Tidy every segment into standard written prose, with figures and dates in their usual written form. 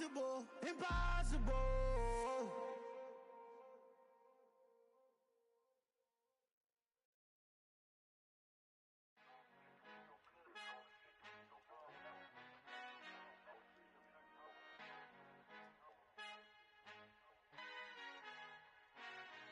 Impossible, impossible.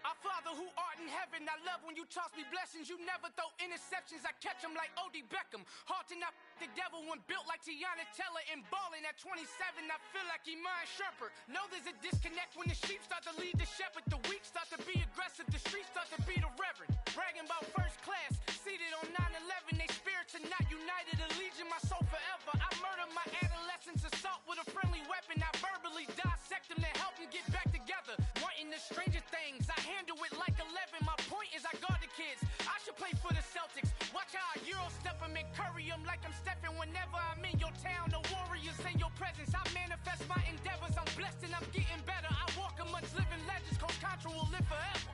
Our Father who art in heaven, I love when you toss me blessings. You never throw interceptions, I catch them like O.D. Beckham. Hard to not the devil when built like Tiana Teller and balling at 27. I feel like Iman Shumpert. Know there's a disconnect when the sheep start to lead the shepherd. The weak start to be aggressive, the streets start to be the reverend. Bragging about first class, seated on 9/11. They spirits are not united, allegiance my soul forever. I murdered my adolescence, assault with a friendly weapon. I verbally dissect them to help them get back together. Wanting the stranger things, I handle it like 11. My point is I guard the kids. I should play for the Celtics. Watch how I Euro step them and curry them like I'm Stephen. Whenever I'm in your town, the Warriors in your presence. I manifest my endeavors. I'm blessed and I'm getting better. I walk amongst living legends. Coach Contra will live forever.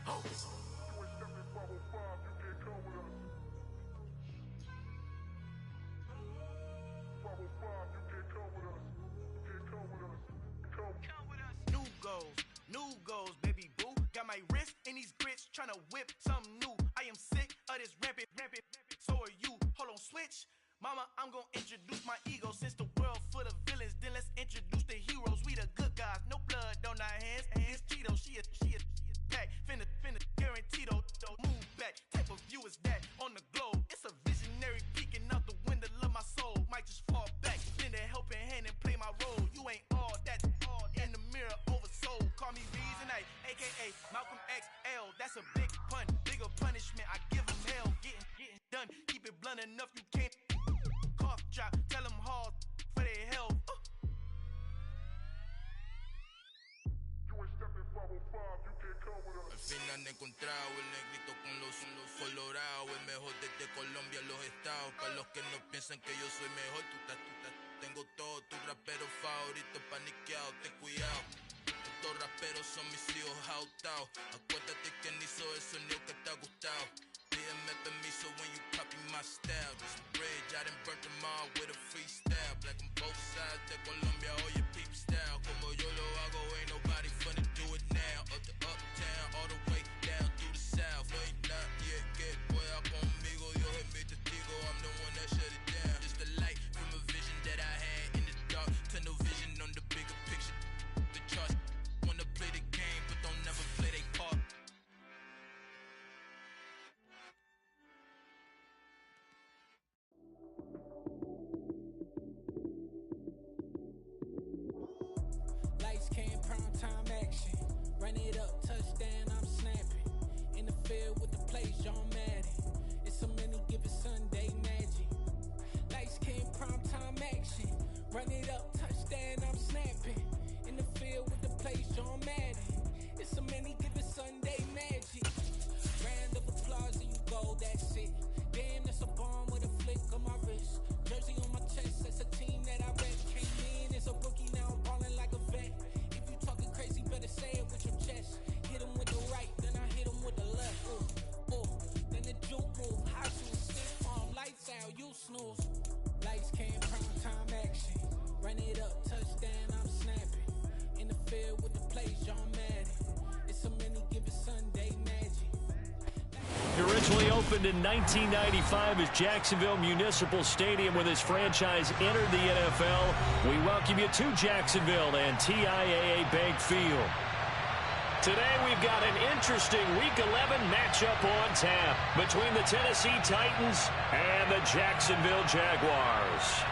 Oh. New goals, baby boo. Got my wrist in these grits, tryna whip something new. I am sick of this rampant. So are you. Hold on, switch. Mama, I'm gonna introduce my ego. Since the world full of villains, then let's introduce the heroes. We the good guys, no blood on our hands. Hands Cheeto, she a pack. Finna guaranteed, move back. Type of view is that on the globe? It's a visionary peeking out the window of my soul. Might just fall back, lend a helping hand and play my role. You ain't all that in the mirror oversold. Call me Reasonite, aka Malcolm XL. That's a big pun, bigger punishment. I give him hell, getting done. Keep it blunt enough, you can't cough drop. Tell them hard for their health. Al fin han encontrado el negrito con los colorados, el mejor desde Colombia, los estados. Para los que no piensan que yo soy mejor, tengo todo, tu rapero favorito paniqueado, ten cuidado. Estos raperos son mis hijos jautados. Acuérdate que ni hizo el sonido que te ha gustado. Pídeme permiso when you copy my style. This bridge, I done burnt them all with a freestyle. Black on both sides de Colombia, oye peep style. Como yo lo hago, ain't nobody finna do it now. Up to uptown, all the way down through the south. No hay nadie que pueda conmigo. Dios es mi testigo, I'm the one that shut it down. Just the light from a vision that I had in the dark. Tunnel vision on the bigger picture. The charts wanna play the game, but don't never play their part. Lights came, prime time action. Run it up, touchdown, I'm snapping. In the field with the plays, John Madden. It's a many given Sunday magic. Lights came, prime time action. Run it up, touchdown, I'm snapping. In the field with the plays, John Madden. It's a many given Sunday magic. Round of applause and you go, that's it. Damn, that's a bomb with a flick on my wrist. Jersey on my chest, that's a team that I rep. Came in as a rookie, now I'm ballin' like a vet. If you talking crazy, better say it with your chest. Hit him with the right, then I hit him with the left. Then the juke move, high to stick farm. Lights out, you snooze. Lights came, prime time action. Run it up, touchdown, I'm snapping. In the field with the plays, John Madden. It's a many given Sunday magic. Originally opened in 1995 as Jacksonville Municipal Stadium when this franchise entered the NFL. We welcome you to Jacksonville and TIAA Bank Field. Today we've got an interesting Week 11 matchup on tap between the Tennessee Titans and the Jacksonville Jaguars.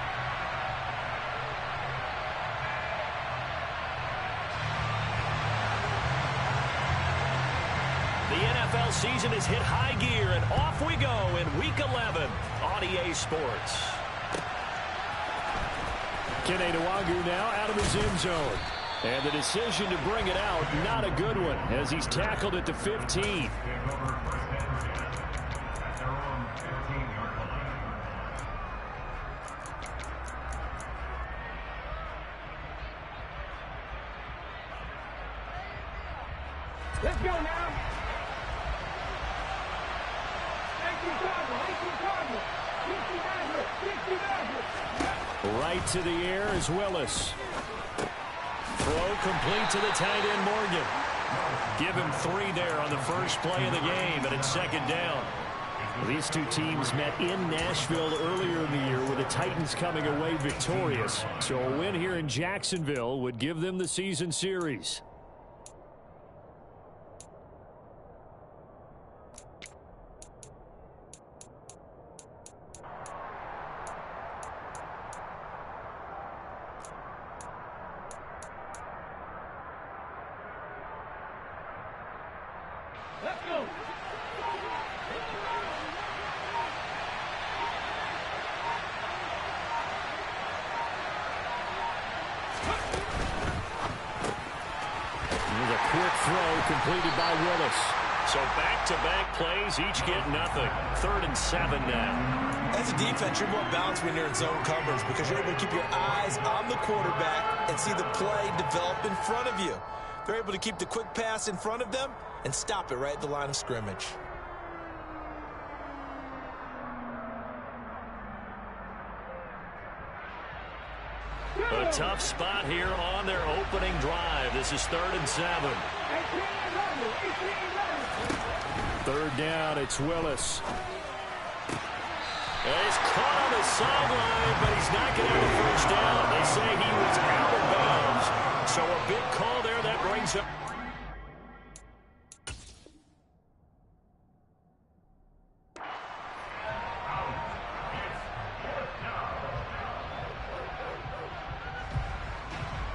The NFL season has hit high gear, and off we go in Week 11 on EA Sports. Kene Nwangwu now out of his end zone. And the decision to bring it out, not a good one, as he's tackled at the 15. Let's go now. Right to the air is Willis. complete to the tight end, Morgan. Give him 3 there on the first play of the game, and it's second down. These two teams met in Nashville earlier in the year with the Titans coming away victorious. So a win here in Jacksonville would give them the season series. Let's go. Here's a quick throw completed by Willis. So back-to-back plays, each get nothing. 3rd and 7 now. As a defense, you're more balanced when you're in zone coverage because you're able to keep your eyes on the quarterback and see the play develop in front of you. They're able to keep the quick pass in front of them and stop it right at the line of scrimmage. A tough spot here on their opening drive. This is 3rd and 7. 3rd down, it's Willis. He's caught on the sideline, but he's not going to have a first down. They say he was out of bounds. So a big call there that brings him.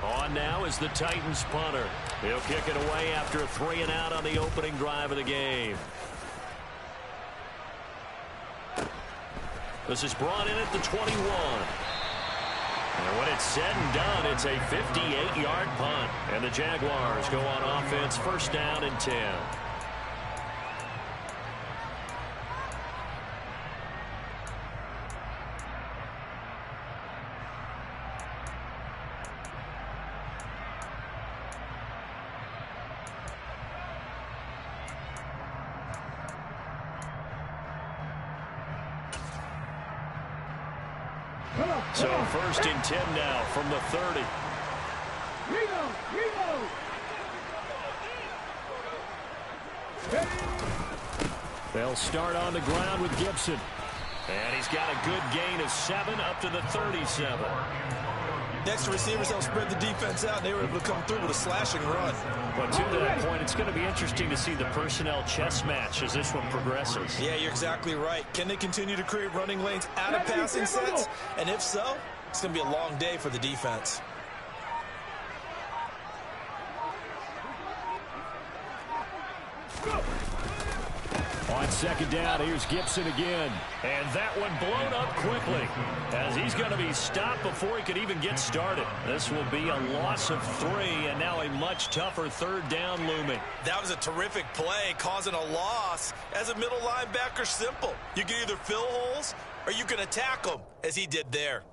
On now is the Titans punter. He'll kick it away after a 3-and-out on the opening drive of the game. This is brought in at the 21. And when it's said and done, it's a 58-yard punt. And the Jaguars go on offense, first down and 10. So 1st and 10 now from the 30. They'll start on the ground with Gibson. And he's got a good gain of 7 up to the 37. Next to receivers help spread the defense out, and they were able to come through with a slashing run. But to that point, it's going to be interesting to see the personnel chess match as this one progresses. Yeah, you're exactly right. Can they continue to create running lanes out of passing sets? And if so, it's going to be a long day for the defense. On 2nd down, here's Gibson again. And that one blown up quickly as he's going to be stopped before he could even get started. This will be a loss of 3 and now a much tougher 3rd down looming. That was a terrific play, causing a loss. As a middle linebacker, simple. You can either fill holes or you can attack them, as he did there.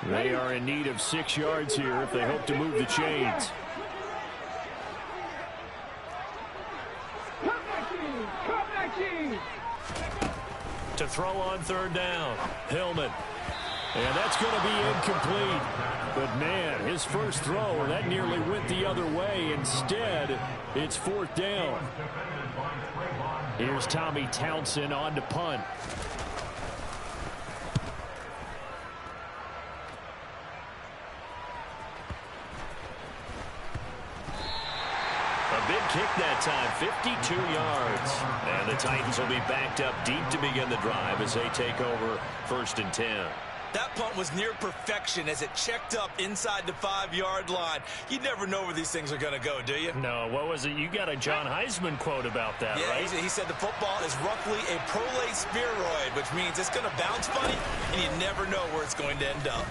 They are in need of 6 yards here if they hope to move the chains. To throw on 3rd down, Hillman. And that's going to be incomplete. But, man, his first throw, that nearly went the other way. Instead, it's 4th down. Here's Tommy Townsend on to punt. Big kick that time, 52 yards. And the Titans will be backed up deep to begin the drive as they take over 1st and 10. That punt was near perfection as it checked up inside the 5-yard line. You never know where these things are going to go, do you? No, what was it? You got a John Heisman quote about that, right? Yeah, he said the football is roughly a prolate spheroid, which means it's going to bounce funny, and you never know where it's going to end up.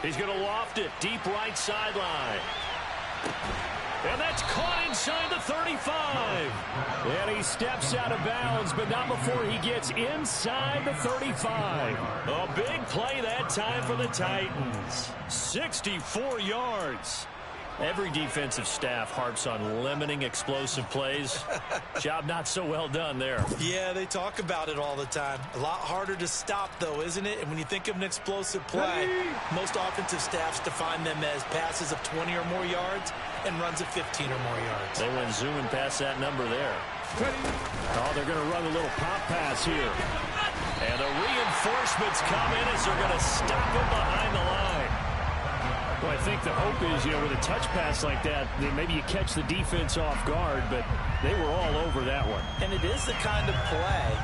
He's going to loft it, deep right sideline. And that's caught inside the 35. And he steps out of bounds, but not before he gets inside the 35. A big play that time for the Titans. 64 yards. Every defensive staff harps on limiting explosive plays. Job not so well done there. Yeah, they talk about it all the time. A lot harder to stop, though, isn't it? And when you think of an explosive play, most offensive staffs define them as passes of 20 or more yards and runs of 15 or more yards. They went zooming past that number there. Oh, they're going to run a little pop pass here. And the reinforcements come in as they're going to stop him behind the line. Well, I think the hope is, with a touch pass like that, maybe you catch the defense off guard, but they were all over that one. And it is the kind of play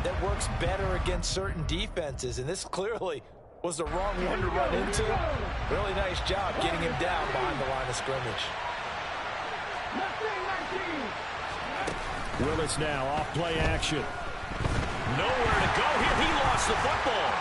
that works better against certain defenses, and this clearly was the wrong one to run into. Really nice job getting him down behind the line of scrimmage. Willis now off play action. Nowhere to go here. He lost the football.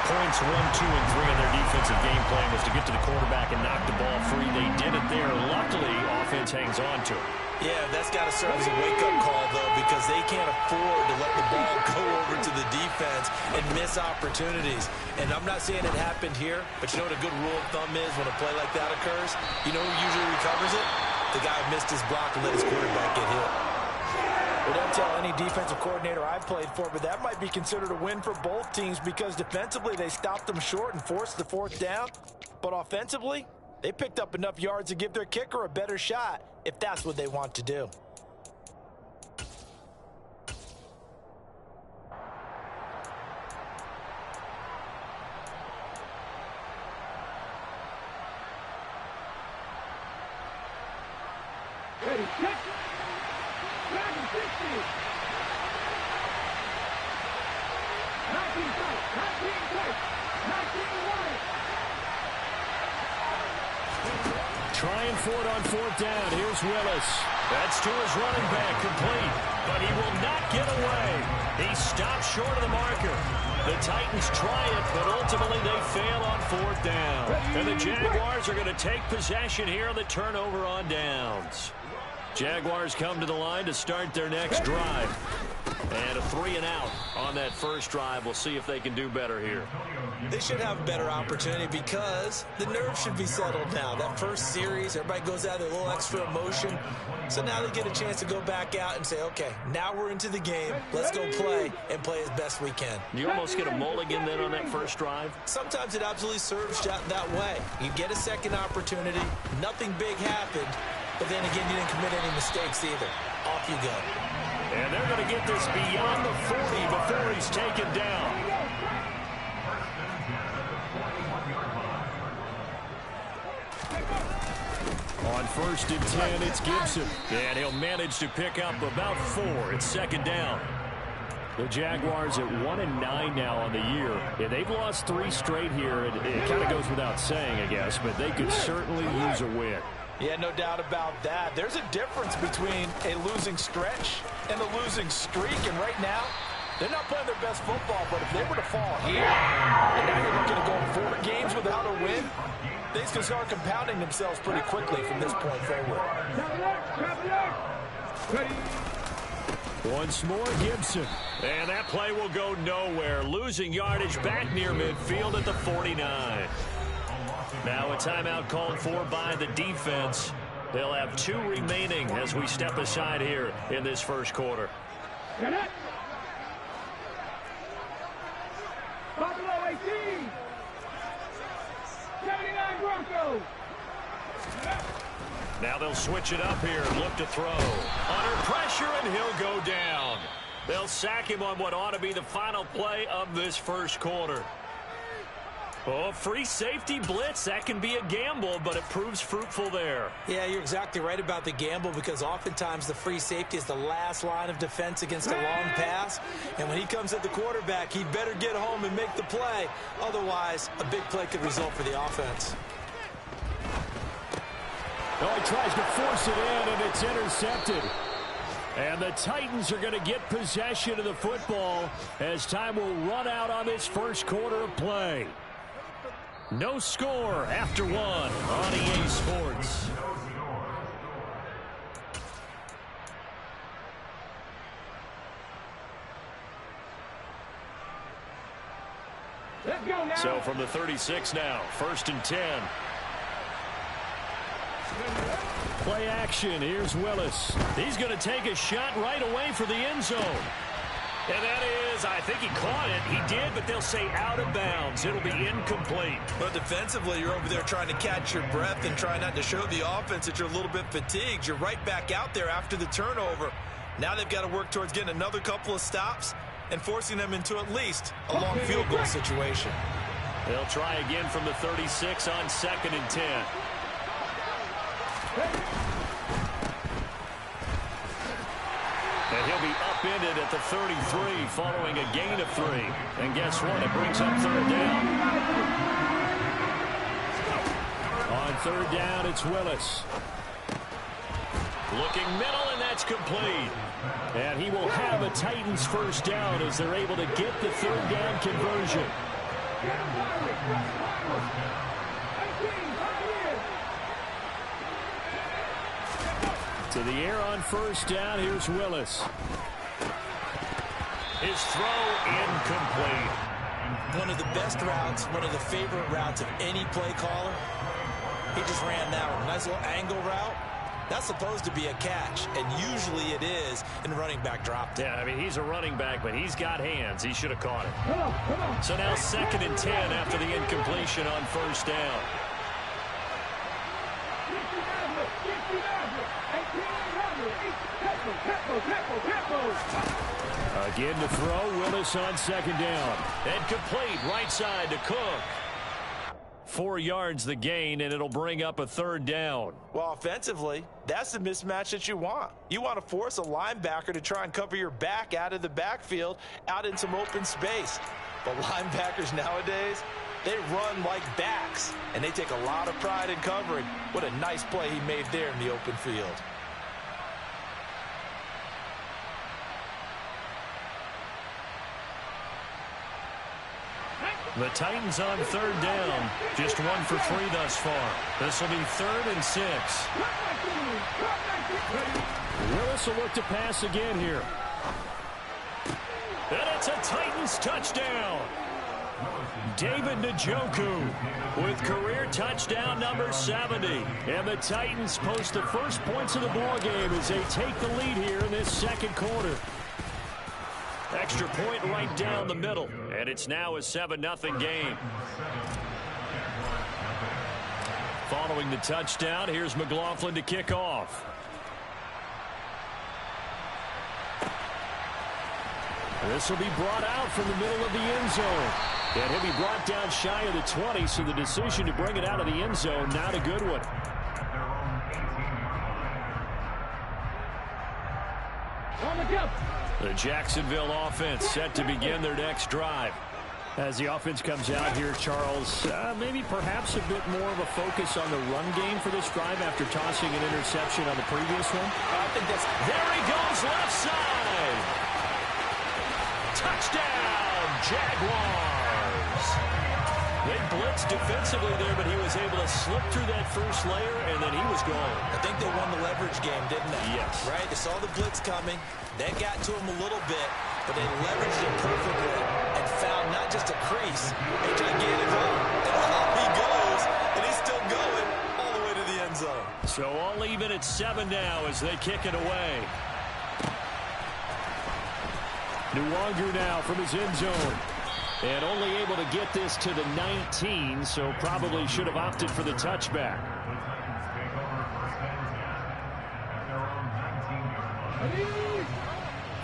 Points 1, 2, and 3 in their defensive game plan was to get to the quarterback and knock the ball free. They did it there. Luckily, offense hangs on to it. Yeah, that's got to serve as a wake-up call, though, because they can't afford to let the ball go over to the defense and miss opportunities. And I'm not saying it happened here, but you know what a good rule of thumb is when a play like that occurs? You know who usually recovers it? The guy who missed his block and let his quarterback get hit. We don't tell any defensive coordinator I've played for, but that might be considered a win for both teams because defensively they stopped them short and forced the fourth down. But offensively, they picked up enough yards to give their kicker a better shot if that's what they want to do. Ready, set. Back and 60. 19 tight, 19 tight, 19 wide. Trying for it on fourth down. Here's Willis. That's to his running back, complete. But he will not get away. He stopped short of the marker. The Titans try it, but ultimately they fail on fourth down. And the Jaguars are going to take possession here on the turnover on downs. Jaguars come to the line to start their next drive. And a 3 and out on that first drive. We'll see if they can do better here. They should have a better opportunity because the nerves should be settled now. That first series, everybody goes out with a little extra emotion. So now they get a chance to go back out and say, okay, now we're into the game. Let's go play and play as best we can. You almost get a mulligan then on that first drive? Sometimes it absolutely serves that way. You get a second opportunity. Nothing big happened. But then again, you didn't commit any mistakes either. Off you go. And they're going to get this beyond the 40 before he's taken down. On 1st and 10, it's Gibson. And he'll manage to pick up about 4. It's second down. The Jaguars at 1-9 now on the year. And they've lost 3 straight here. It kind of goes without saying, I guess, but they could certainly use a win. Yeah, no doubt about that. There's a difference between a losing stretch and a losing streak. And right now, they're not playing their best football. But if they were to fall here, and now you're looking to go 4 games without a win, things can start compounding themselves pretty quickly from this point forward. Once more, Gibson. And that play will go nowhere. Losing yardage back near midfield at the 49. Now a timeout called for by the defense. They'll have 2 remaining as we step aside here in this first quarter. Buffalo 18. 79 Broncos. Now they'll switch it up here. Look to throw. Under pressure, and he'll go down. They'll sack him on what ought to be the final play of this first quarter. Oh, free safety blitz. That can be a gamble, but it proves fruitful there. Yeah, you're exactly right about the gamble because oftentimes the free safety is the last line of defense against a long pass. And when he comes at the quarterback, he'd better get home and make the play. Otherwise, a big play could result for the offense. Oh, he tries to force it in, and it's intercepted. And the Titans are going to get possession of the football as time will run out on this first quarter of play. No score after 1 on EA Sports. So from the 36 now, 1st and 10. Play action. Here's Willis. He's going to take a shot right away for the end zone. And that is, I think he caught it. He did, but they'll say out of bounds. It'll be incomplete. But defensively, you're over there trying to catch your breath and try not to show the offense that you're a little bit fatigued. You're right back out there after the turnover. Now they've got to work towards getting another couple of stops and forcing them into at least a long field goal situation. They'll try again from the 36 on 2nd and 10. And he'll be upended at the 33 following a gain of 3. And guess what? It brings up 3rd down. On 3rd down, it's Willis. Looking middle, and that's complete. And he will have a Titans 1st down as they're able to get the 3rd down conversion. To the air on 1st down. Here's Willis. His throw incomplete. One of the best routes, one of the favorite routes of any play caller. He just ran that one. Nice little angle route. That's supposed to be a catch, and usually it is in running back drop. Yeah, I mean, he's a running back, but he's got hands. He should have caught it. So now 2nd and 10 after the incompletion on 1st down. Again to throw. Willis on 2nd down. And complete right side to Cook. 4 yards the gain, and it'll bring up a 3rd down. Well, offensively, that's the mismatch that you want. You want to force a linebacker to try and cover your back out of the backfield, out in some open space. But linebackers nowadays, they run like backs, and they take a lot of pride in covering. What a nice play he made there in the open field. The Titans on 3rd down. Just 1 for 3 thus far. This will be 3rd and 6. Willis will look to pass again here. And it's a Titans touchdown. David Njoku with career touchdown number 70. And the Titans post the first points of the ball game as they take the lead here in this 2nd quarter. Extra point right down the middle, and it's now a 7-0 game. Following the touchdown, here's McLaughlin to kick off. This will be brought out from the middle of the end zone. And he'll be brought down shy of the 20, so the decision to bring it out of the end zone, not a good one. The Jacksonville offense set to begin their next drive. As the offense comes out here, Charles, maybe perhaps a bit more of a focus on the run game for this drive after tossing an interception on the previous one. I think that's... There he goes, left side. Touchdown, Jaguars. They blitzed defensively there, but he was able to slip through that first layer, and then he was gone. I think they won the leverage game, didn't they? Yes. Right? They saw the blitz coming. They got to him a little bit, but they leveraged it perfectly and found not just a crease, a gigantic hole. And off he goes, and he's still going all the way to the end zone. So all even at 7 now as they kick it away. Nwogu now from his end zone. And only able to get this to the 19, so probably should have opted for the touchback.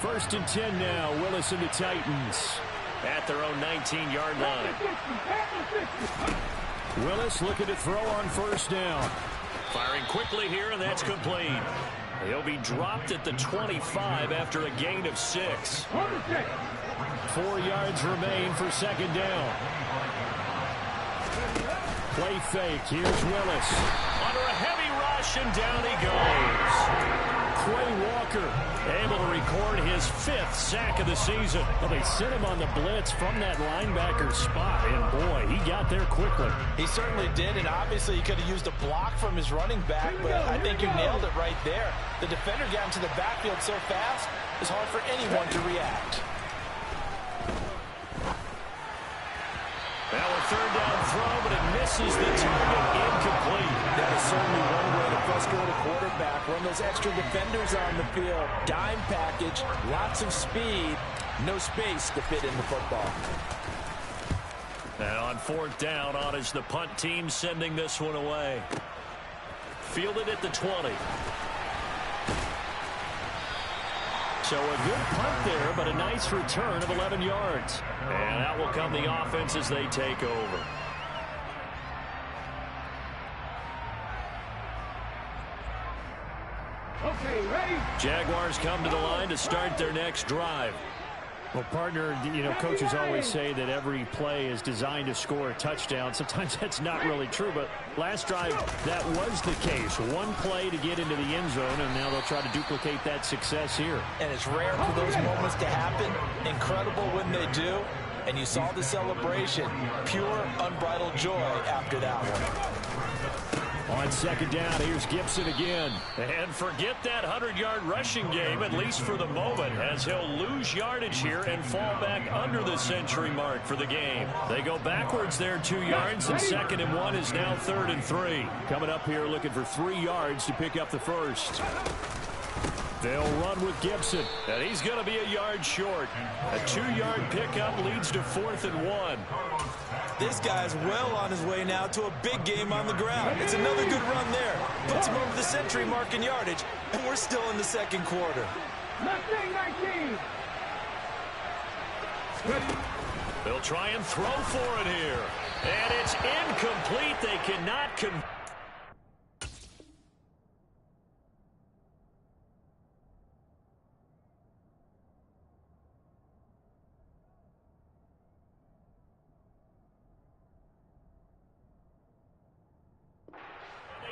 First and 10 now, Willis and the Titans at their own 19-yard line. Willis looking to throw on 1st down. Firing quickly here, and that's complete. He'll be dropped at the 25 after a gain of 6. 4 yards remain for 2nd down. Play fake. Here's Willis. Under a heavy rush, and down he goes. Quay Walker able to record his 5th sack of the season. Well, they sent him on the blitz from that linebacker spot, and boy, he got there quickly. He certainly did, and obviously he could have used a block from his running back, but I think you nailed it right there. The defender got into the backfield so fast, it's hard for anyone to react. That third down throw, but it misses the target. Incomplete. That is certainly one way to frustrate a quarterback. Run those extra defenders on the field. Dime package, lots of speed, no space to fit in the football. And on fourth down, on is the punt team sending this one away. Fielded at the 20. So a good punt there, but a nice return of 11 yards. And that will come the offense as they take over. Okay, ready? Jaguars come to the line to start their next drive. Well, partner, coaches always say that every play is designed to score a touchdown. Sometimes that's not really true, but last drive, that was the case. One play to get into the end zone, and now they'll try to duplicate that success here. And it's rare for those moments to happen. Incredible when they do. And you saw the celebration. Pure, unbridled joy after that one. On second down, here's Gibson again. And forget that 100-yard rushing game, at least for the moment, as he'll lose yardage here and fall back under the century mark for the game. They go backwards there 2 yards, and 2nd and 1 is now 3rd and 3. Coming up here looking for 3 yards to pick up the first. They'll run with Gibson, and he's going to be a yard short. A 2-yard pickup leads to 4th and 1. This guy's well on his way now to a big game on the ground. It's another good run there. Puts him over the century mark in yardage, and we're still in the second quarter. Mustang 19. They'll try and throw for it here. And it's incomplete. They cannot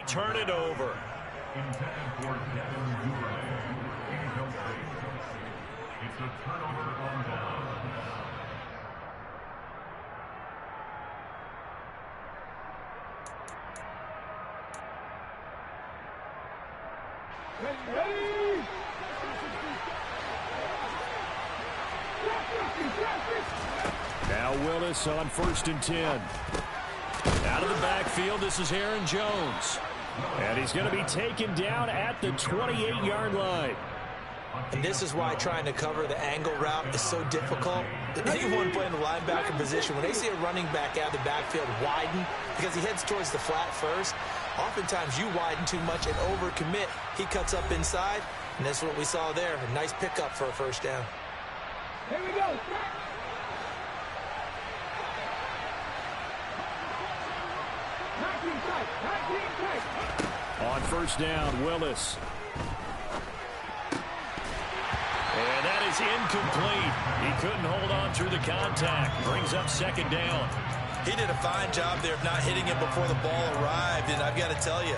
turn it over. It's a turnover on down. Ready? Now Willis on 1st and 10. Out of the backfield, this is Aaron Jones. And he's going to be taken down at the 28-yard line. And this is why trying to cover the angle route is so difficult. Anyone playing the linebacker position, when they see a running back out of the backfield widen, because he heads towards the flat first, oftentimes you widen too much and overcommit. He cuts up inside, and that's what we saw there. A nice pickup for a first down. Here we go. On first down, Willis. And that is incomplete. He couldn't hold on through the contact. Brings up 2nd down. He did a fine job there of not hitting it before the ball arrived, and I've got to tell you,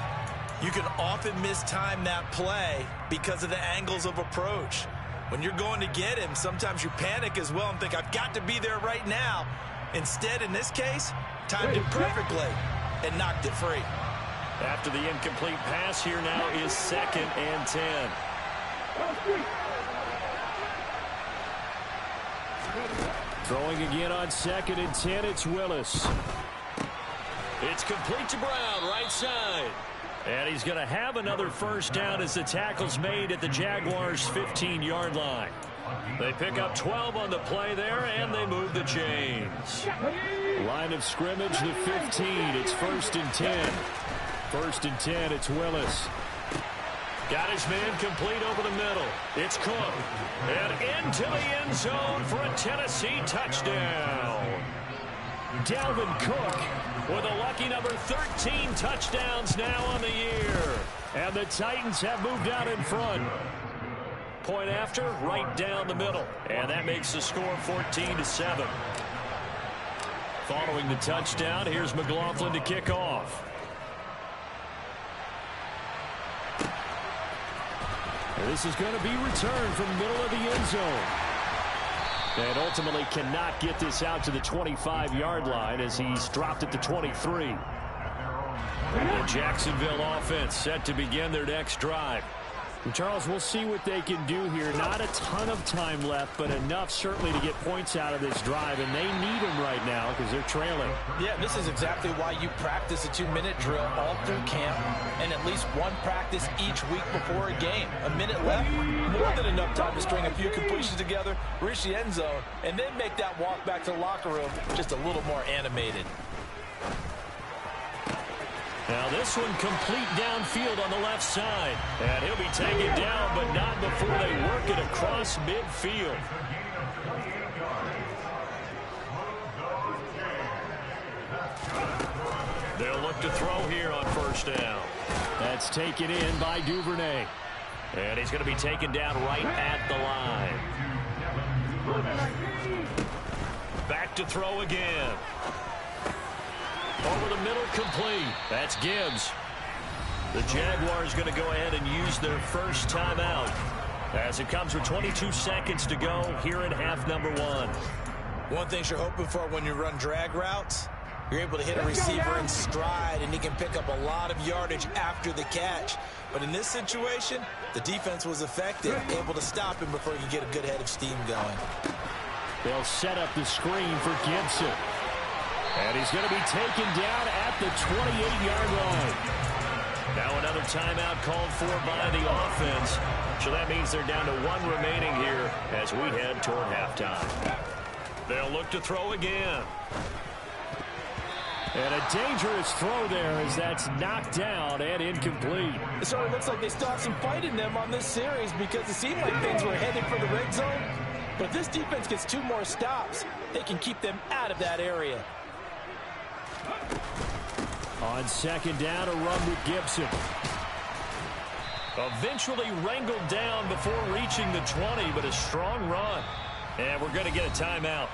you can often mistime that play because of the angles of approach. When you're going to get him, sometimes you panic as well and think, I've got to be there right now. Instead, in this case, timed it perfectly and knocked it free. After the incomplete pass, here now is 2nd and 10. Throwing again on 2nd and 10, it's Willis. It's complete to Brown, right side. And he's going to have another first down as the tackle's made at the Jaguars' 15-yard line. They pick up 12 on the play there, and they move the chains. Line of scrimmage, the 15. It's 1st and 10. 1st and 10, it's Willis. Got his man complete over the middle. It's Cook. And into the end zone for a Tennessee touchdown. Dalvin Cook with a lucky number 13 touchdowns now on the year. And the Titans have moved out in front. Point after, right down the middle. And that makes the score 14-7. Following the touchdown, here's McLaughlin to kick off. This is going to be returned from the middle of the end zone. And ultimately cannot get this out to the 25-yard line as he's dropped at the 23. The Jacksonville offense set to begin their next drive. Charles, we'll see what they can do here. Not a ton of time left, but enough certainly to get points out of this drive, and they need them right now because they're trailing. Yeah, this is exactly why you practice a 2-minute drill all through camp and at least one practice each week before a game. A minute left, more than enough time to string a few completions together, reach the end zone, and then make that walk back to the locker room just a little more animated. Now this one complete downfield on the left side. And he'll be taken down, but not before they work it across midfield. They'll look to throw here on first down. That's taken in by Duvernay. And he's going to be taken down right at the line. Back to throw again. Over the middle, complete. That's Gibbs. The Jaguars going to go ahead and use their first timeout as it comes with 22 seconds to go here in half number 1. One thing you're hoping for when you run drag routes, you're able to hit a receiver in stride, and he can pick up a lot of yardage after the catch. But in this situation, the defense was effective, able to stop him before he could get a good head of steam going. They'll set up the screen for Gibson. And he's going to be taken down at the 28-yard line. Now another timeout called for by the offense. So that means they're down to 1 remaining here as we head toward halftime. They'll look to throw again. And a dangerous throw there as that's knocked down and incomplete. It certainly looks like they still have some fight in them on this series because it seemed like things were headed for the red zone. But if this defense gets 2 more stops, they can keep them out of that area. On second down, a run with Gibson. Eventually wrangled down before reaching the 20, but a strong run. And we're going to get a timeout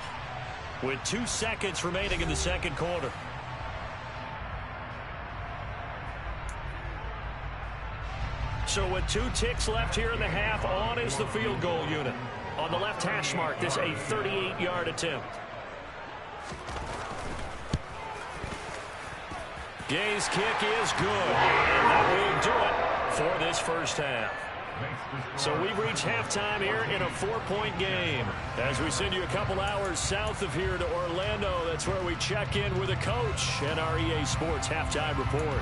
with 2 seconds remaining in the second quarter. So with 2 ticks left here in the half, on is the field goal unit. On the left hash mark, this a 38-yard attempt. Gay's kick is good, and that will do it for this first half. So we've reached halftime here in a 4-point game. As we send you a couple hours south of here to Orlando, that's where we check in with a coach and our EA Sports halftime report.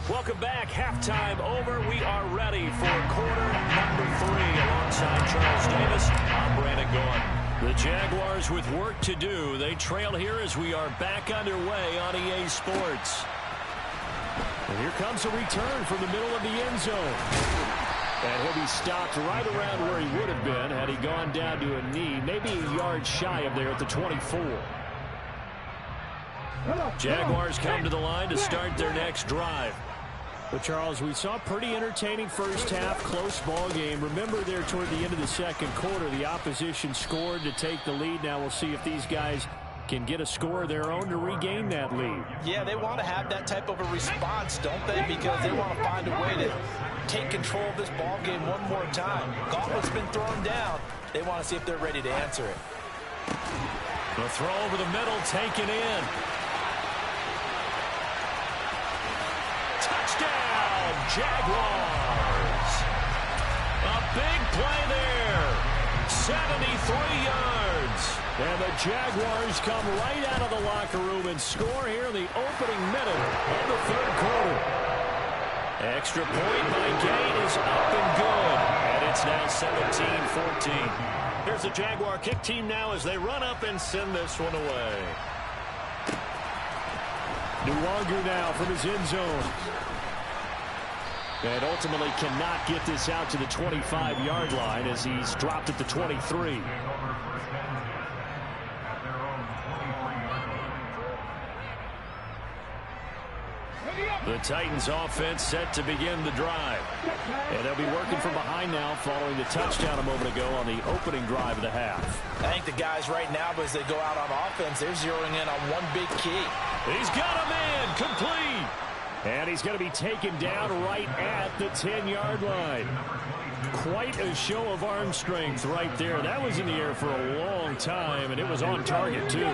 Welcome back. Halftime over. We are ready for quarter number 3. Alongside Charles Davis, I'm Brandon Gaudin. The Jaguars with work to do. They trail here as we are back underway on EA Sports. And here comes a return from the middle of the end zone. And he'll be stopped right around where he would have been had he gone down to a knee, maybe a yard shy of there at the 24. Jaguars come to the line to start their next drive. But, Charles, we saw a pretty entertaining first half, close ball game. Remember there toward the end of the second quarter, the opposition scored to take the lead. Now we'll see if these guys can get a score of their own to regain that lead. Yeah, they want to have that type of a response, don't they? Because they want to find a way to take control of this ball game one more time. Gauntlet's been thrown down. They want to see if they're ready to answer it. The throw over the middle, taken in. Touchdown, Jaguars. A big play there. 73 yards. And the Jaguars come right out of the locker room and score here in the opening minute of the third quarter. Extra point by Gay is up and good. And it's now 17-14. Here's the Jaguar kick team now as they run up and send this one away. Nwangu now from his end zone. And ultimately cannot get this out to the 25-yard line as he's dropped at the 23. The Titans offense set to begin the drive. And they'll be working from behind now following the touchdown a moment ago on the opening drive of the half. I think the guys right now, as they go out on offense, they're zeroing in on one big key. He's got a man complete. And he's going to be taken down right at the 10-yard line. Quite a show of arm strength right there. That was in the air for a long time, and it was on target, too.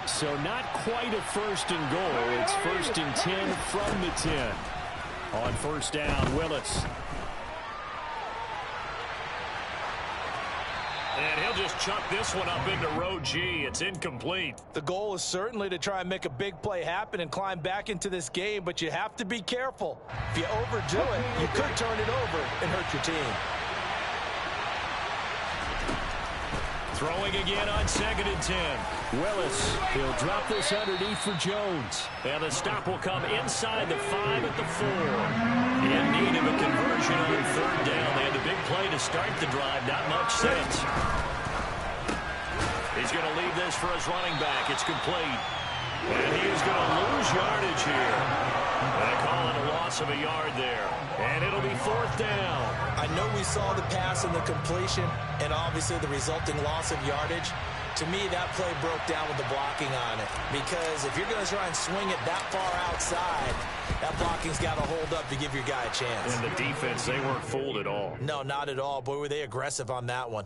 So not quite a first and goal. It's first and 10 from the 10. On first down, Willis. And he'll just chuck this one up into row G. It's incomplete. The goal is certainly to try and make a big play happen and climb back into this game, but you have to be careful. If you overdo it, you could turn it over and hurt your team. Throwing again on 2nd and 10. Willis, he'll drop this underneath for Jones. And the stop will come inside the 5 at the 4. In need of a conversion on 3rd down. They had the big play to start the drive. Not much sense. He's going to leave this for his running back. It's complete. And he is going to lose yardage here. They call it a loss of a yard there. And it'll be 4th down. I know we saw the pass and the completion and obviously the resulting loss of yardage. To me, that play broke down with the blocking on it. Because if you're going to try and swing it that far outside, that blocking's got to hold up to give your guy a chance. And the defense, they weren't fooled at all. No, not at all. Boy, were they aggressive on that one.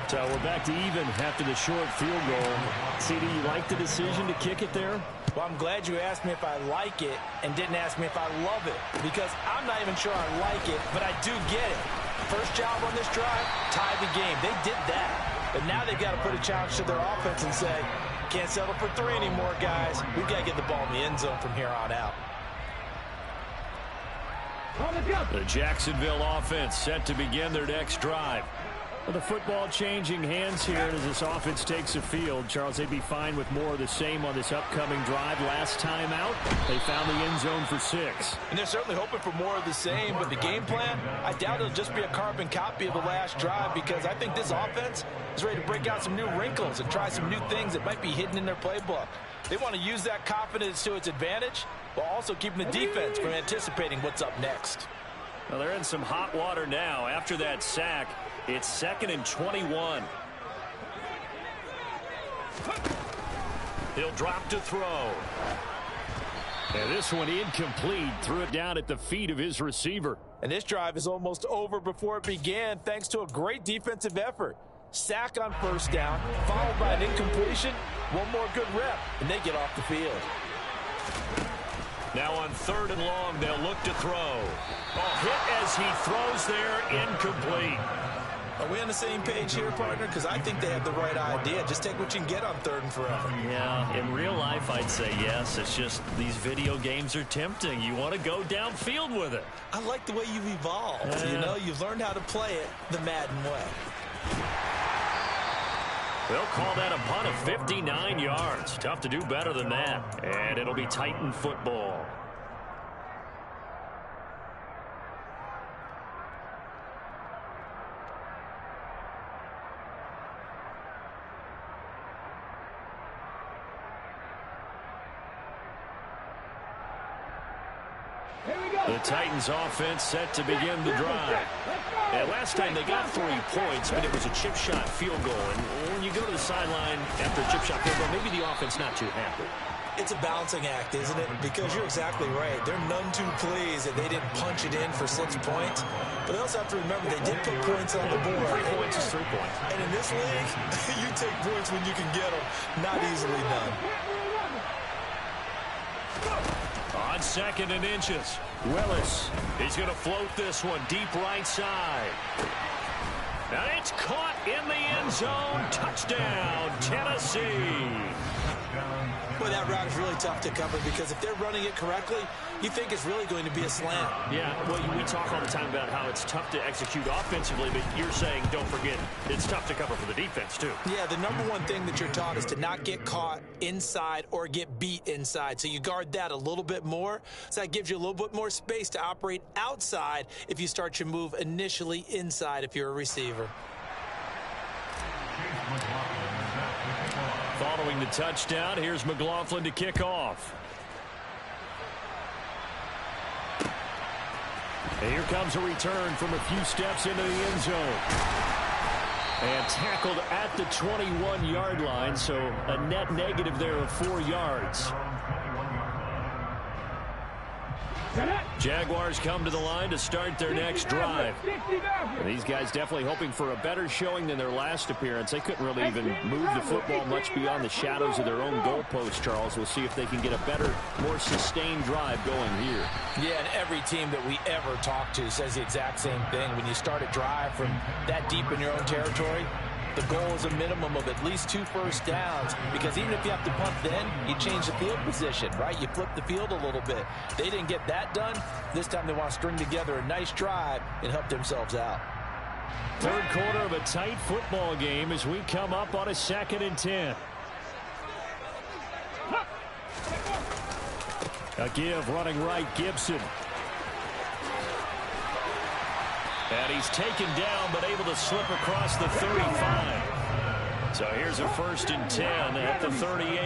So we're back to even after the short field goal. CD, you like the decision to kick it there? Well, I'm glad you asked me if I like it and didn't ask me if I love it. Because I'm not even sure I like it, but I do get it. First job on this drive, tie the game. They did that. But now they've got to put a challenge to their offense and say, can't settle for 3 anymore, guys. We've got to get the ball in the end zone from here on out. The Jacksonville offense set to begin their next drive. Well, the football changing hands here as this offense takes the field. Charles, they'd be fine with more of the same on this upcoming drive. Last time out, they found the end zone for 6. And they're certainly hoping for more of the same, but the game plan, I doubt it'll just be a carbon copy of the last drive because I think this offense is ready to break out some new wrinkles and try some new things that might be hidden in their playbook. They want to use that confidence to its advantage while also keeping the defense from anticipating what's up next. Well, they're in some hot water now. After that sack, it's 2nd and 21. He'll drop to throw. And this one incomplete. Threw it down at the feet of his receiver. And this drive is almost over before it began thanks to a great defensive effort. Sack on first down, followed by an incompletion. One more good rep, and they get off the field. Now on 3rd and long, they'll look to throw. Oh, hit as he throws there, incomplete. Are we on the same page here, partner? Because I think they have the right idea. Just take what you can get on 3rd and forever. Yeah, in real life, I'd say yes. It's just these video games are tempting. You want to go downfield with it. I like the way you've evolved. You know, you've learned how to play it the Madden way. They'll call that a punt of 59 yards. Tough to do better than that. And it'll be Titan football. The Titans offense set to begin the drive. And last time they got 3 points, but it was a chip shot field goal. And when you go to the sideline after a chip shot field goal, maybe the offense not too happy. It's a balancing act, isn't it? Because you're exactly right. They're none too pleased that they didn't punch it in for 6 points. But they also have to remember they did put points on the board. 3 points is 3 points. And in this league, you take points when you can get them. Not easily done. On 2nd and inches, Willis. He's going to float this one deep right side. And it's caught in the end zone. Touchdown, Tennessee. Boy, that route is really tough to cover because if they're running it correctly, you think it's really going to be a slant. Yeah, well, we talk all the time about how it's tough to execute offensively, but you're saying, don't forget, it's tough to cover for the defense, too. Yeah, the number one thing that you're taught is to not get caught inside or get beat inside. So you guard that a little bit more. So that gives you a little bit more space to operate outside if you start your move initially inside if you're a receiver. Following the touchdown, here's McLaughlin to kick off. And here comes a return from a few steps into the end zone. And tackled at the 21-yard line, so a net negative there of 4 yards. Jaguars come to the line to start their next drive. And these guys definitely hoping for a better showing than their last appearance. They couldn't really even move the football much beyond the shadows of their own goalpost, Charles. We'll see if they can get a better, more sustained drive going here. Yeah, and every team that we ever talk to says the exact same thing. When you start a drive from that deep in your own territory, the goal is a minimum of at least 2 first downs, because even if you have to punt then, you change the field position, right? You flip the field a little bit. They didn't get that done. This time they want to string together a nice drive and help themselves out. Third quarter of a tight football game as we come up on a 2nd and 10. A give running right, Gibson. And he's taken down, but able to slip across the 35. So here's a 1st and 10 at the 38.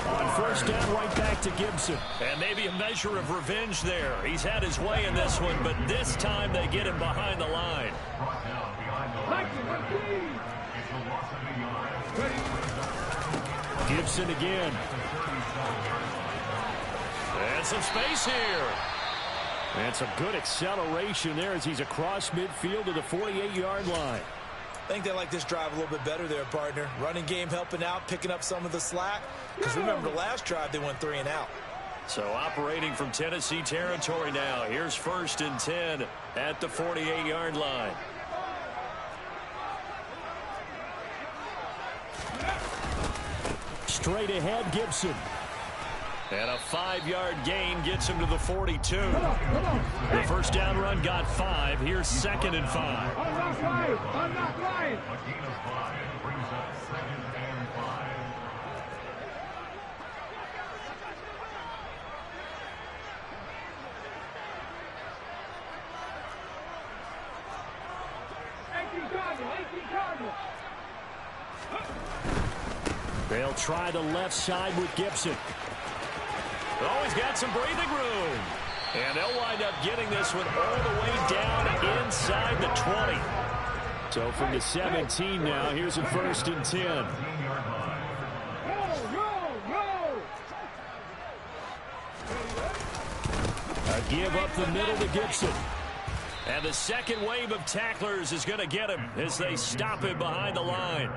On 1st down, right back to Gibson. And maybe a measure of revenge there. He's had his way in this one, but this time they get him behind the line. Gibson again. And some space here. And some good acceleration there as he's across midfield to the 48-yard line. I think they like this drive a little bit better there, partner. Running game helping out, picking up some of the slack. Because remember, the last drive they went 3 and out. So operating from Tennessee territory now. Here's 1st and 10 at the 48-yard line. Straight ahead, Gibson. And a 5-yard gain gets him to the 42. The 1st down run got 5. Here's 2nd and 5. Unlock line. Unlock line. A gain of 5 brings up 2nd and 5. They'll try the left side with Gibson. Oh, he's got some breathing room. And they'll wind up getting this one all the way down inside the 20. So from the 17 now, here's a 1st and 10. A give up the middle to Gibson. And the second wave of tacklers is going to get him as they stop him behind the line.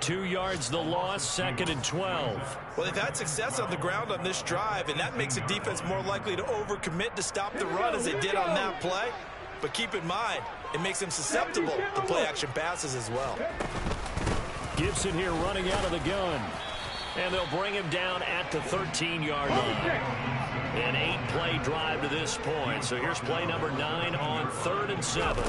2 yards the loss, 2nd and 12. Well, they've had success on the ground on this drive, and that makes a defense more likely to overcommit to stop the run as they did on that play. But keep in mind, it makes them susceptible to play-action passes as well. Gibson here running out of the gun. And they'll bring him down at the 13-yard line. An 8-play drive to this point. So here's play number 9 on 3rd and 7.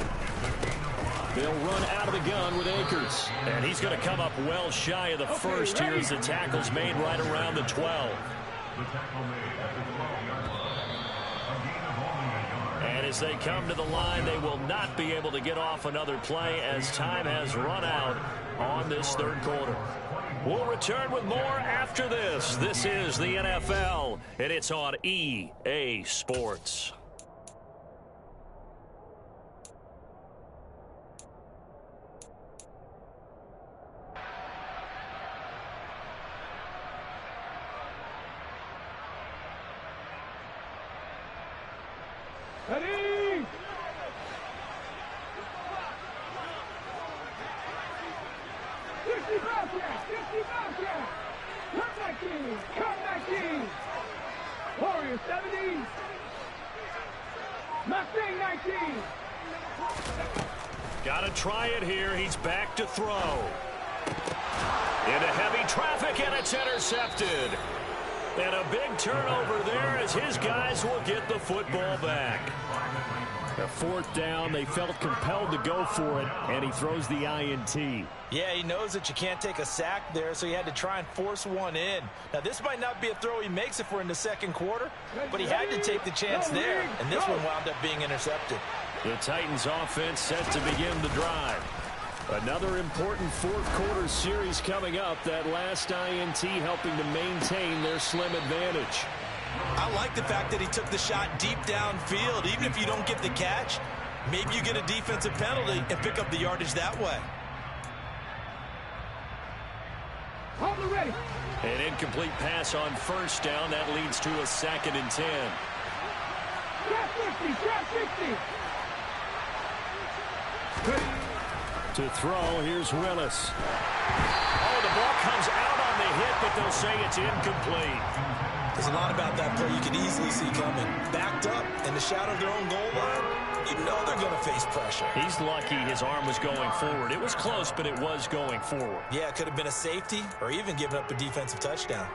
They'll run out of the gun with Akers. And he's going to come up well shy of the first here as the tackle's made right around the 12. And as they come to the line, they will not be able to get off another play as time has run out on this 3rd quarter. We'll return with more after this. This is the NFL, and it's on EA Sports. Ready! Come back in! Warrior 70! Mustang 19! Got to try it here. He's back to throw. Into heavy traffic, and it's intercepted. And a big turnover there as his guys will get the football back. A 4th down, they felt compelled to go for it, and he throws the INT. Yeah, he knows that you can't take a sack there, so he had to try and force one in. Now, this might not be a throw he makes if we're in the 2nd quarter, but he had to take the chance there, and this one wound up being intercepted. The Titans offense set to begin the drive. Another important 4th quarter series coming up. That last INT helping to maintain their slim advantage. I like the fact that he took the shot deep downfield. Even if you don't get the catch, maybe you get a defensive penalty and pick up the yardage that way. Hold the ready. An incomplete pass on first down. That leads to a 2nd and 10. Trap 60, trap 60. To throw, here's Willis. Oh, the ball comes out on the hit, but they'll say it's incomplete. There's a lot about that play you could easily see coming. Backed up in the shadow of their own goal line, you know they're going to face pressure. He's lucky his arm was going forward. It was close, but it was going forward. Yeah, it could have been a safety or even given up a defensive touchdown.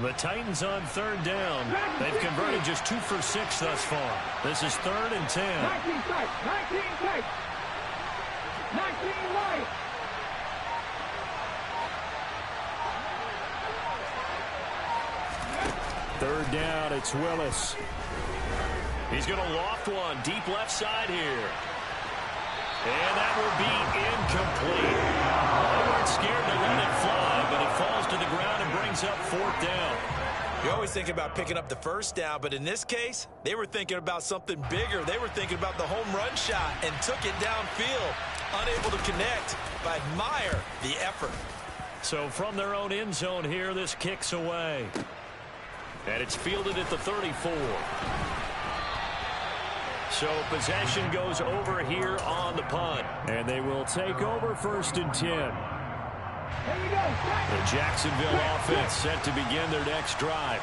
The Titans on 3rd down. They've converted just 2 for 6 thus far. This is 3rd and 10. 19 tight, 19 tight. 19 wide. Third down, it's Willis. He's going to loft one deep left side here. And that will be incomplete. They weren't scared to let it fly, but it falls to the ground and brings up 4th down. You always think about picking up the first down, but in this case, they were thinking about something bigger. They were thinking about the home run shot and took it downfield. Unable to connect, but admire the effort. So from their own end zone here, this kicks away. And it's fielded at the 34. So possession goes over here on the punt. And they will take over 1st and 10. The Jacksonville offense set to begin their next drive.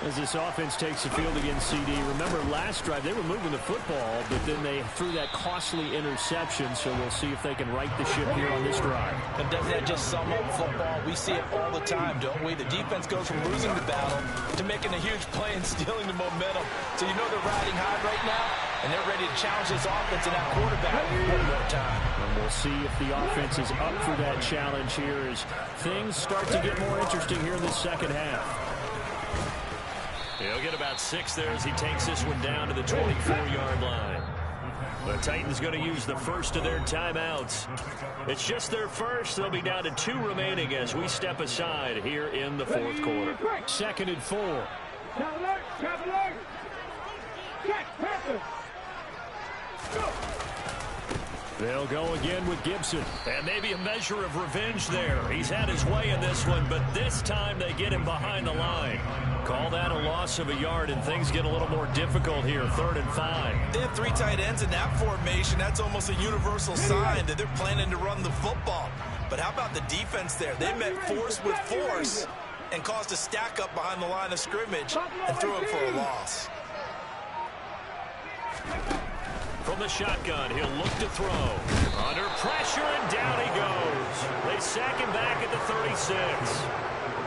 As this offense takes the field against CD, remember last drive they were moving the football, but then they threw that costly interception, so we'll see if they can right the ship here on this drive. And doesn't that just sum up football? We see it all the time, don't we? The defense goes from losing the battle to making a huge play and stealing the momentum. So you know they're riding high right now, and they're ready to challenge this offense and that quarterback one more time. And we'll see if the offense is up for that challenge here as things start to get more interesting here in the second half. He'll get about 6 there as he takes this one down to the 24-yard line. The Titans going to use the first of their timeouts. It's just their first. They'll be down to 2 remaining as we step aside here in the 4th quarter. 2nd and 4. Trap alert, trap alert. Check, Panther. Go. They'll go again with Gibson. And maybe a measure of revenge there. He's had his way in this one, but this time they get him behind the line. Call that a loss of a yard, and things get a little more difficult here. 3rd and 5. They have 3 tight ends in that formation. That's almost a universal sign that they're planning to run the football. But how about the defense there? They met force with force and caused a stack up behind the line of scrimmage and threw him for a loss. From the shotgun, he'll look to throw. Under pressure, and down he goes. They sack him back at the 36.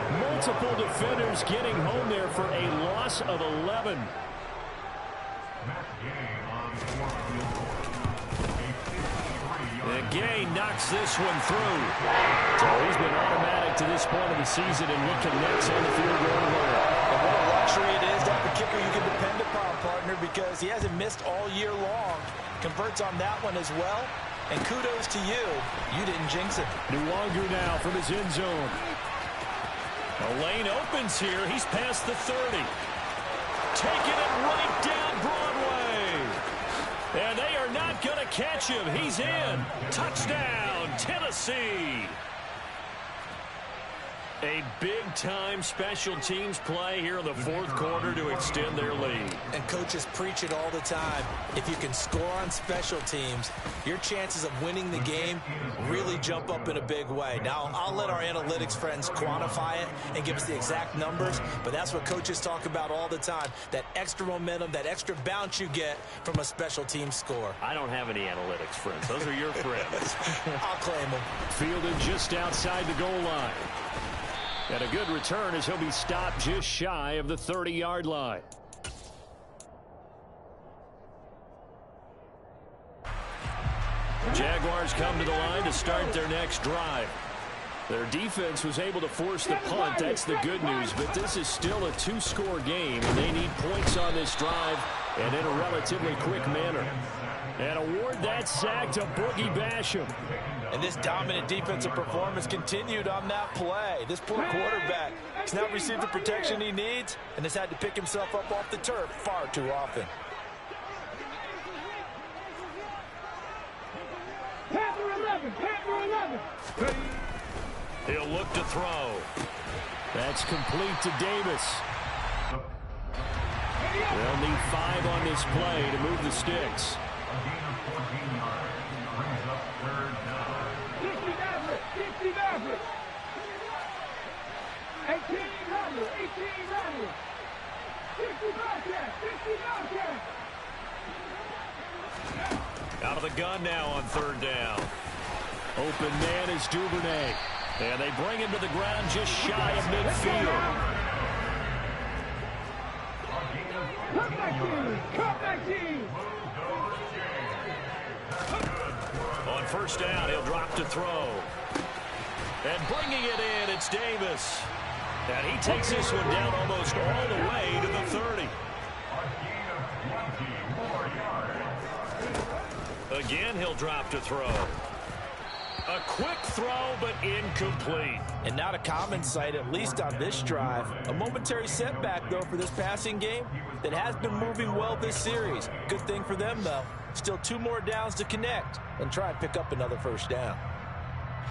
Multiple defenders getting home there for a loss of 11. And Gay knocks this one through. So he's been automatic to this point of the season, and he connects on the field goal line. And what a luxury it is to have a kicker you can depend upon, partner, because he hasn't missed all year long. Converts on that one as well. And kudos to you. You didn't jinx it. Nwangu now from his end zone. The lane opens here. He's past the 30. Taking it right down Broadway. And they are not going to catch him. He's in. Touchdown, Tennessee. A big-time special teams play here in the 4th quarter to extend their lead. And coaches preach it all the time. If you can score on special teams, your chances of winning the game really jump up in a big way. Now, I'll let our analytics friends quantify it and give us the exact numbers, but that's what coaches talk about all the time, that extra momentum, that extra bounce you get from a special team score. I don't have any analytics friends. Those are your friends. I'll claim them. Fielded just outside the goal line. And a good return as he'll be stopped just shy of the 30-yard line. Jaguars come to the line to start their next drive. Their defense was able to force the punt. That's the good news. But this is still a 2-score game, and they need points on this drive and in a relatively quick manner. And award that sack to Boogie Basham. And this dominant defensive performance continued on that play. This poor quarterback has not received the protection he needs and has had to pick himself up off the turf far too often. 11. Panther 11. He'll look to throw. That's complete to Davis. They'll need 5 on this play to move the sticks. A gain of 14 yards brings up third down. 50 Maverick. 50 Maverick. 18 Maverick. 18 Maverick. 50 Bobcat. 50 Bobcat. Out of the gun now on third down. Open man is Duvernay. And they bring him to the ground just shy of midfield. Come back team. Come back team. On first down, he'll drop to throw. And bringing it in, it's Davis. And he takes this one down almost all the way to the 30. Again, he'll drop to throw. A quick throw, but incomplete. And not a common sight, at least on this drive. A momentary setback, though, for this passing game that has been moving well this series. Good thing for them, though. Still 2 more downs to connect and try and pick up another first down.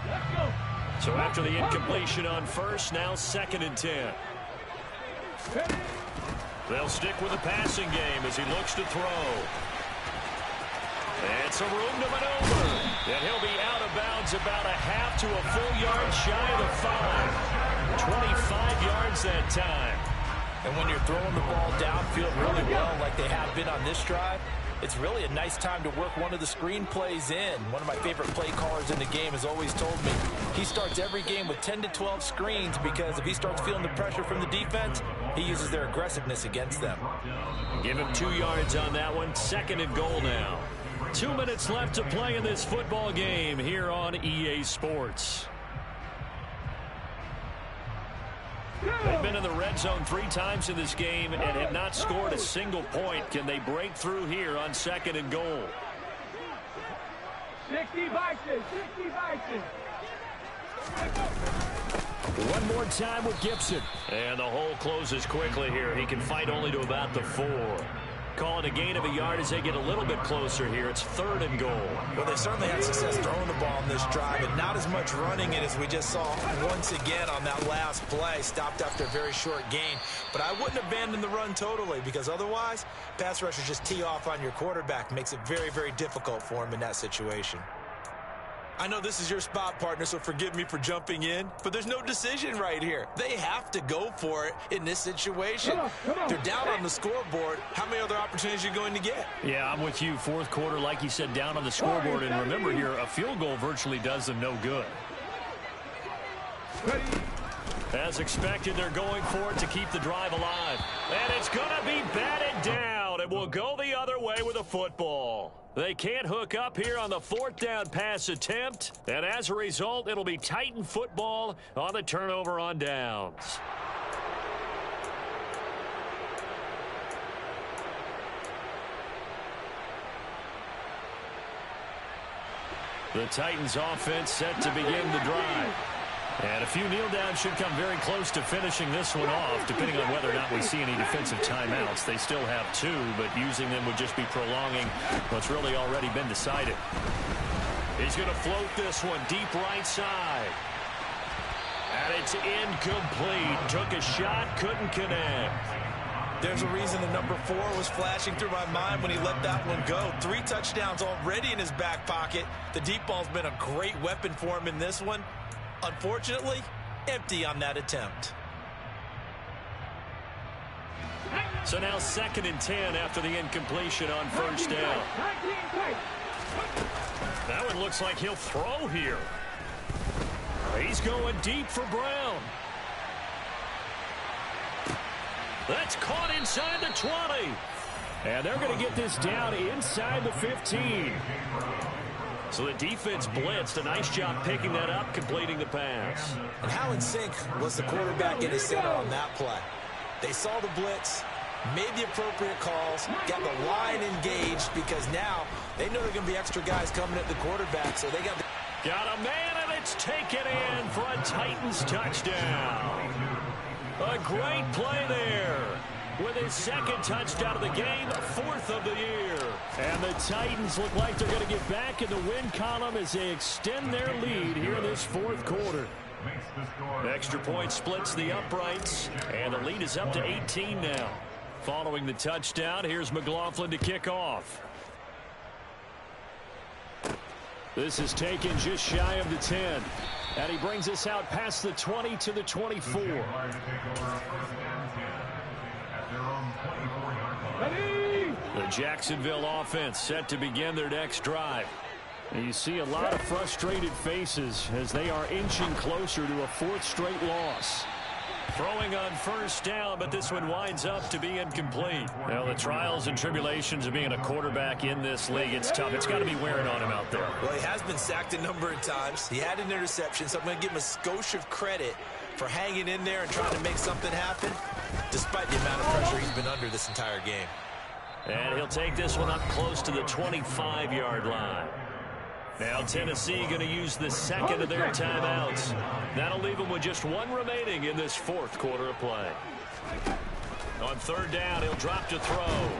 Let's go. So after the incompletion on first, now 2nd and 10. They'll stick with the passing game as he looks to throw. And some room to maneuver. And he'll be out of bounds about a half to a full yard shy of the 5. 25 yards that time. And when you're throwing the ball downfield really well like they have been on this drive, it's really a nice time to work one of the screen plays in. One of my favorite play callers in the game has always told me he starts every game with 10 to 12 screens because if he starts feeling the pressure from the defense, he uses their aggressiveness against them. Give him 2 yards on that one. 2nd and goal now. 2 minutes left to play in this football game here on EA Sports. They've been in the red zone 3 times in this game and have not scored a single point. Can they break through here on 2nd and goal? 60 Bison. 60 Bison. One more time with Gibson. And the hole closes quickly here. He can fight only to about the 4. Call it a gain of a yard as they get a little bit closer here. It's 3rd and goal. Well, they certainly had success throwing the ball in this drive, and not as much running it as we just saw once again on that last play. Stopped after a very short gain. But I wouldn't abandon the run totally because otherwise, pass rushers just tee off on your quarterback. Makes it very, very difficult for him in that situation. I know this is your spot, partner, so forgive me for jumping in, but there's no decision right here. They have to go for it in this situation. Come on. They're down on the scoreboard. How many other opportunities are you going to get? Yeah, I'm with you. 4th quarter, like you said, down on the scoreboard. And remember here, a field goal virtually does them no good. As expected, they're going for it to keep the drive alive. And it's going to be batted down. It will go the other way with a football. They can't hook up here on the 4th down pass attempt. And as a result, it'll be Titan football on the turnover on downs. The Titans offense set to begin the drive. And a few kneel downs should come very close to finishing this one off, depending on whether or not we see any defensive timeouts. They still have 2, but using them would just be prolonging what's really already been decided. He's going to float this one deep right side. And it's incomplete. Took a shot, couldn't connect. There's a reason the number 4 was flashing through my mind when he let that one go. 3 touchdowns already in his back pocket. The deep ball's been a great weapon for him in this one. Unfortunately, empty on that attempt. So now 2nd and 10 after the incompletion on first down. That one looks like he'll throw here. He's going deep for Brown. That's caught inside the 20. And they're going to get this down inside the 15. So the defense blitzed. A nice job picking that up, completing the pass. And how in sync was the quarterback in his center on that play? They saw the blitz, made the appropriate calls, got the line engaged because now they know there are going to be extra guys coming at the quarterback, so they got a man, and it's taken in for a Titans touchdown. A great play there. with his second touchdown of the game, 4th of the year. And the Titans look like they're going to get back in the win column as they extend their lead here in this 4th quarter. Extra point splits the uprights, and the lead is up to 18 now. Following the touchdown, here's McLaughlin to kick off. This is taken just shy of the 10. And he brings us out past the 20 to the 24. The Jacksonville offense set to begin their next drive. And you see a lot of frustrated faces as they are inching closer to a 4th straight loss. Throwing on first down, but this one winds up to be incomplete. Well, the trials and tribulations of being a quarterback in this league, it's tough. It's got to be wearing on him out there. Well, he has been sacked a number of times. He had an interception, so I'm going to give him a skosh of credit for hanging in there and trying to make something happen, despite the amount of pressure he's been under this entire game. And he'll take this one up close to the 25-yard line. Now Tennessee going to use the second of their timeouts. That'll leave them with just one remaining in this 4th quarter of play. On 3rd down, he'll drop to throw.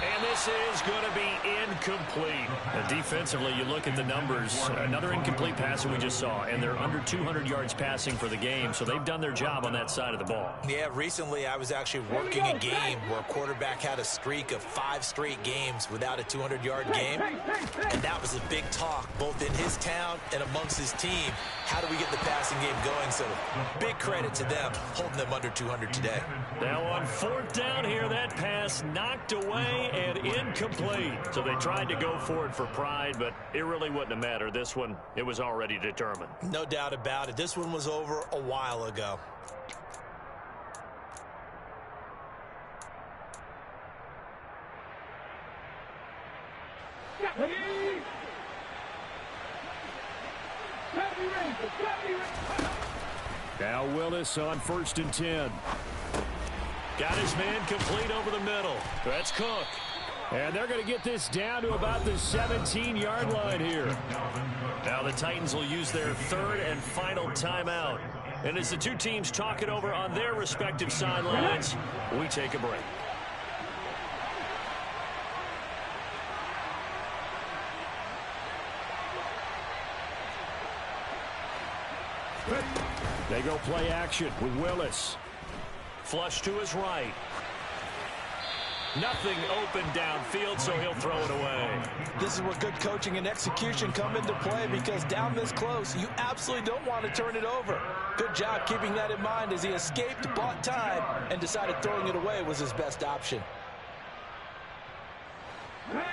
And this is going to be incomplete. And defensively, you look at the numbers. Another incomplete pass that we just saw, and they're under 200 yards passing for the game, so they've done their job on that side of the ball. Yeah, recently I was actually working a game where a quarterback had a streak of 5 straight games without a 200-yard game, and that was a big talk both in his town and amongst his team. How do we get the passing game going? So big credit to them holding them under 200 today. Now on 4th down here, that pass knocked away and incomplete. So they tried to go for it for pride, but it really wouldn't have mattered. This one, it was already determined. No doubt about it. This one was over a while ago. Now Willis on 1st and 10. Got his man complete over the middle. That's Cook. And they're going to get this down to about the 17-yard line here. Now the Titans will use their 3rd and final timeout. And as the two teams talk it over on their respective sidelines, we take a break. They go play action with Willis. Flush to his right. Nothing open downfield, so he'll throw it away. This is where good coaching and execution come into play, because down this close, you absolutely don't want to turn it over. Good job keeping that in mind as he escaped, bought time, and decided throwing it away was his best option.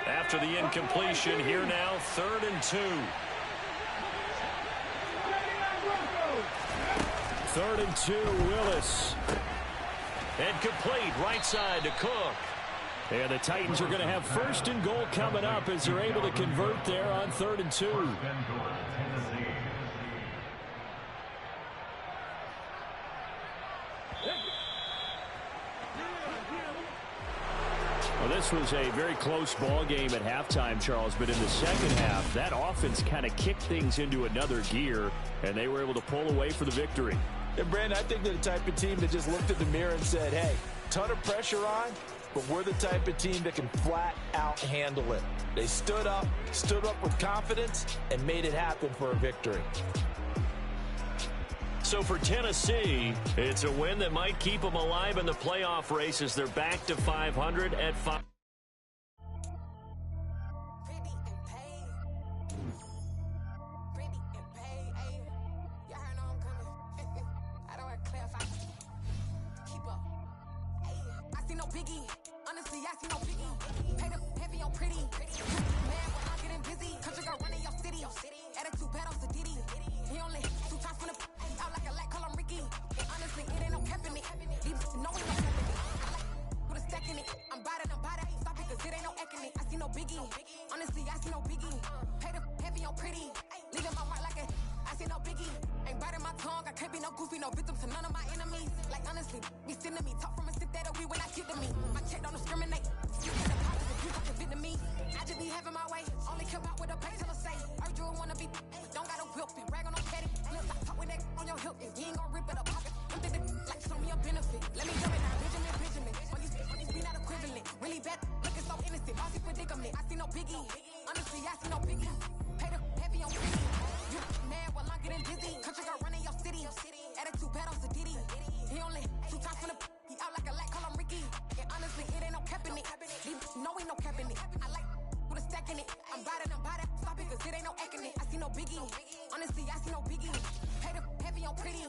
After the incompletion, here now, 3rd and 2. 3rd and 2, Willis. And complete, right side to Cook. And the Titans are going to have 1st and goal coming up as they're able to convert there on 3rd and 2. Well, this was a very close ball game at halftime, Charles, but in the second half, that offense kind of kicked things into another gear, and they were able to pull away for the victory. And Brandon, I think they're the type of team that just looked in the mirror and said, hey, ton of pressure on, but we're the type of team that can flat out handle it. They stood up with confidence, and made it happen for a victory. So for Tennessee, it's a win that might keep them alive in the playoff race as they're back to 500 at 5. Let me dumb it down, Benjamin. When you Honestly, I see no biggie. Pay the heavy on pretty.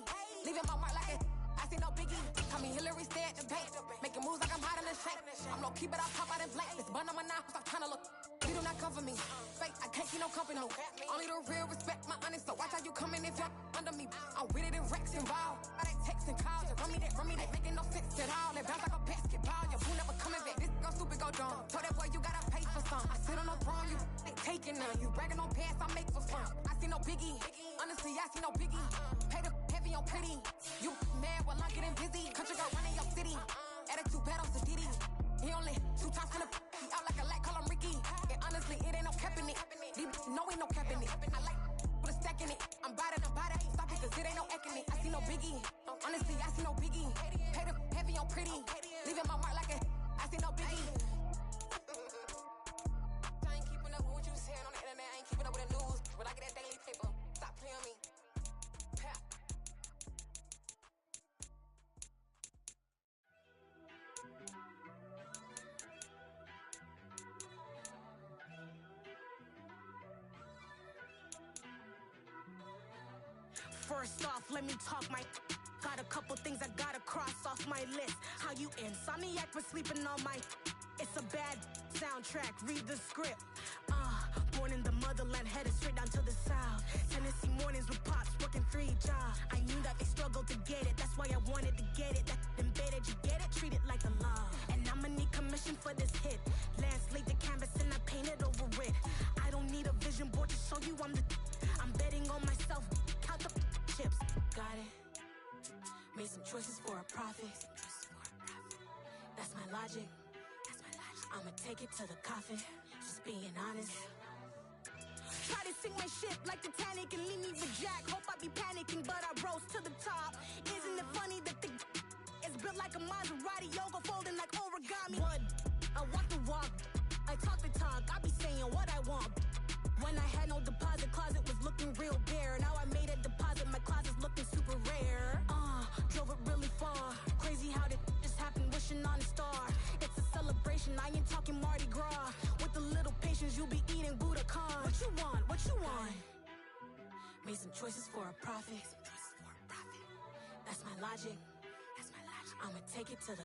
Leaving my mark like it. I see no biggie. Call me Hillary, stay at the bank. Making moves like I'm hot in the shank. I'm low key, but I pop out in blank. This bun on my knife, stop trying to look. You do not come for me. Fake, I can't keep no company. Only the real respect my honest. So watch how you coming if you're under me. I'm with it in Rex involved. I they text and calls. Run me that, making no sense at all. They bounce like a basketball. Your boo never coming back. This go stupid, go dumb. Told that boy you gotta pay for some. I sit on no throne, you ain't taking none. You bragging on past, I make for fun. I see no biggie. Honestly, I see no biggie. Pay the heavy on pretty. You mad while I'm getting busy. Country girl running your city. Attitude bad on Diddy. He only 2 times from the he out like a light, call him Ricky. And honestly, it ain't no cap in it. No, ain't no cap in it. I like put a stack in it. I'm bad at stop it, cause it ain't no eck in it. I see no biggie. Honestly, I see no biggie. Pay the heavy on pretty. Leaving my mark like it. I see no biggie. I ain't keeping up with what you saying on the internet. I ain't keeping up with the news. When I get that daily paper, stop playing on me. First off, let me talk my. Got a couple things I gotta cross off my list. How you insomniac for sleeping on my. It's a bad soundtrack, read the script. Born in the motherland, headed straight down to the south. Tennessee mornings with pops, working 3 jobs. I knew that they struggled to get it, that's why I wanted to get it. That embedded, you get it, treat it like a law. And I'ma need commission for this hit. Lance laid the canvas and I painted over it. I don't need a vision board to show you I'm the. I'm betting on myself, count the chips. Got it. Made some choices for a profit. That's my logic. I'ma take it to the coffin. Just being honest. Try to sink my ship like Titanic and leave me with Jack. Hope I be panicking, but I rose to the top. Isn't it funny that the is built like a Maserati, yoga folding like origami? What? I walk the walk, I talk the talk. I be saying what I want. When I had no deposit, closet was looking real bare. Now I made a deposit, my closet's looking super rare. Drove it really far. Crazy how did just happen, wishing on a star. It's a celebration, I ain't talking Mardi Gras. With a little patience, you'll be eating Budokan. What you want? What you want? Made some choices for a profit. That's my logic. I'ma take it to the